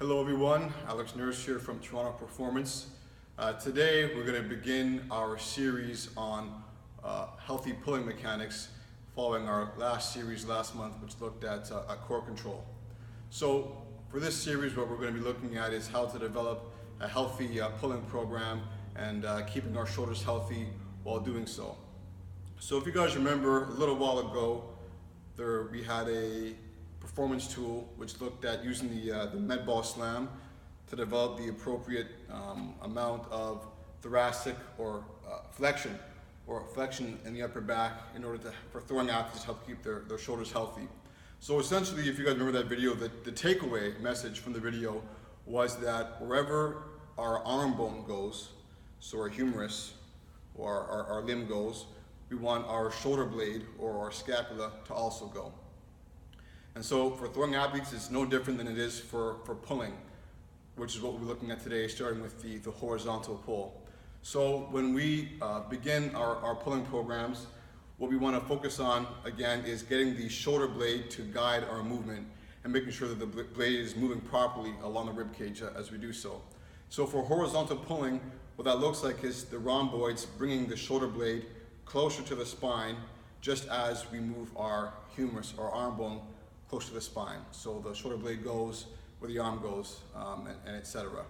Hello everyone, Alex Nurse here from Toronto Performance. Today we're going to begin our series on healthy pulling mechanics following our last series last month, which looked at core control. So for this series, what we're going to be looking at is how to develop a healthy pulling program and keeping our shoulders healthy while doing so. So if you guys remember, a little while ago we had a performance tool which looked at using the med ball slam to develop the appropriate amount of thoracic or flexion in the upper back in order for throwing athletes to help keep their shoulders healthy. So essentially, if you guys remember that video, the takeaway message from the video was that wherever our arm bone goes, so our humerus or our limb goes, we want our shoulder blade or our scapula to also go. And so for throwing athletes, it's no different than it is for pulling, which is what we'll be looking at today, starting with the horizontal pull. So when we begin our pulling programs, what we want to focus on, again, is getting the shoulder blade to guide our movement and making sure that the blade is moving properly along the rib cage as we do so. So for horizontal pulling, what that looks like is the rhomboids bringing the shoulder blade closer to the spine, just as we move our humerus or arm bone close to the spine. So the shoulder blade goes where the arm goes, and etc.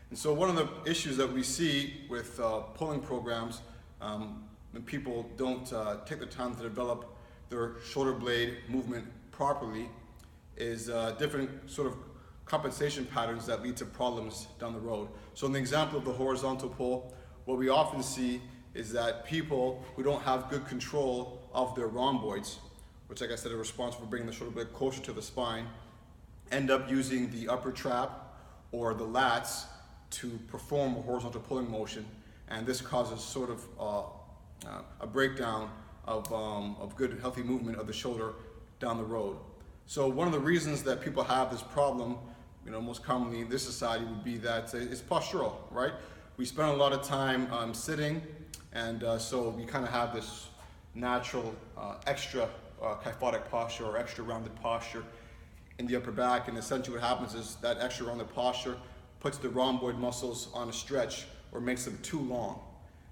And so one of the issues that we see with pulling programs, when people don't take the time to develop their shoulder blade movement properly, is different sort of compensation patterns that lead to problems down the road. So in the example of the horizontal pull, what we often see is that people who don't have good control of their rhomboids, which, like I said, are responsible for bringing the shoulder blade closer to the spine, end up using the upper trap or the lats to perform a horizontal pulling motion, and this causes sort of a breakdown of good, healthy movement of the shoulder down the road. So one of the reasons that people have this problem, most commonly in this society, would be that it's postural, right? We spend a lot of time sitting, and so we kind of have this natural extra kyphotic posture or extra rounded posture in the upper back, and essentially what happens is that extra rounded posture puts the rhomboid muscles on a stretch or makes them too long,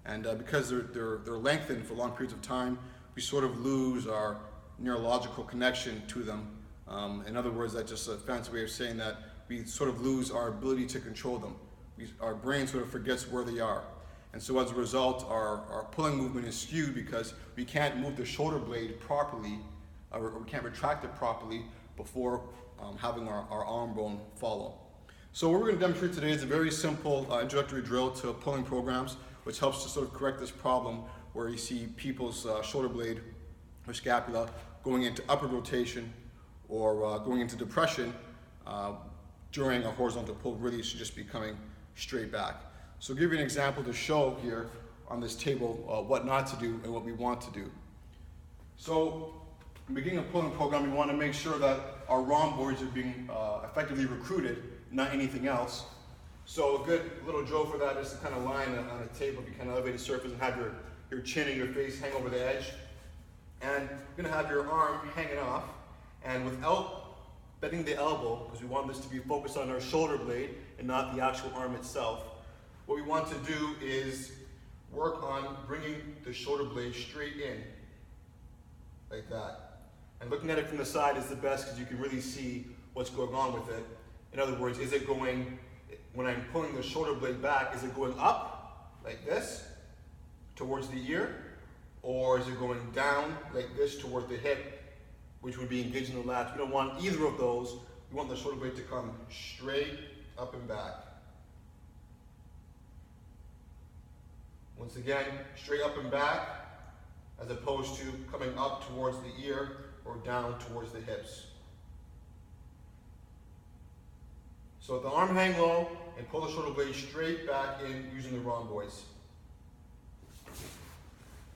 and because they're lengthened for long periods of time, we sort of lose our neurological connection to them. In other words, that's just a fancy way of saying that we sort of lose our ability to control them. Our brain sort of forgets where they are. And so as a result, our pulling movement is skewed because we can't move the shoulder blade properly, or we can't retract it properly before having our arm bone follow. So what we're going to demonstrate today is a very simple introductory drill to pulling programs, which helps to sort of correct this problem where you see people's shoulder blade or scapula going into upward rotation or going into depression during a horizontal pull. Really, it should just be coming straight back. So I'll give you an example to show here on this table what not to do and what we want to do. So in the beginning of pulling program, we want to make sure that our rhomboids are being effectively recruited, not anything else. So a good little drill for that is to kind of lie on a table, if you kind of elevate the surface and have your chin and your face hang over the edge. And you're going to have your arm hanging off, and without bending the elbow, because we want this to be focused on our shoulder blade and not the actual arm itself, what we want to do is work on bringing the shoulder blade straight in, like that. And looking at it from the side is the best because you can really see what's going on with it. In other words, is it going, when I'm pulling the shoulder blade back, is it going up, like this, towards the ear? Or is it going down, like this, towards the hip, which would be engaging the lats? We don't want either of those. We want the shoulder blade to come straight up and back. Once again, straight up and back, as opposed to coming up towards the ear or down towards the hips. So the arm hang low and pull the shoulder blade straight back in using the rhomboids.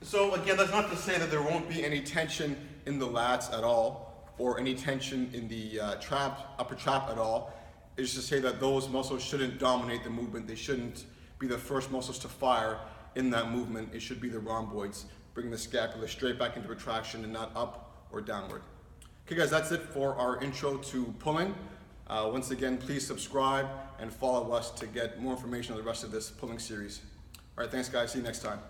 So again, that's not to say that there won't be any tension in the lats at all, or any tension in the upper trap at all. It's just to say that those muscles shouldn't dominate the movement. They shouldn't be the first muscles to fire in that movement. It should be the rhomboids, bringing the scapula straight back into retraction and not up or downward. Okay guys, that's it for our intro to pulling. Once again, please subscribe and follow us to get more information on the rest of this pulling series. All right, thanks guys, see you next time.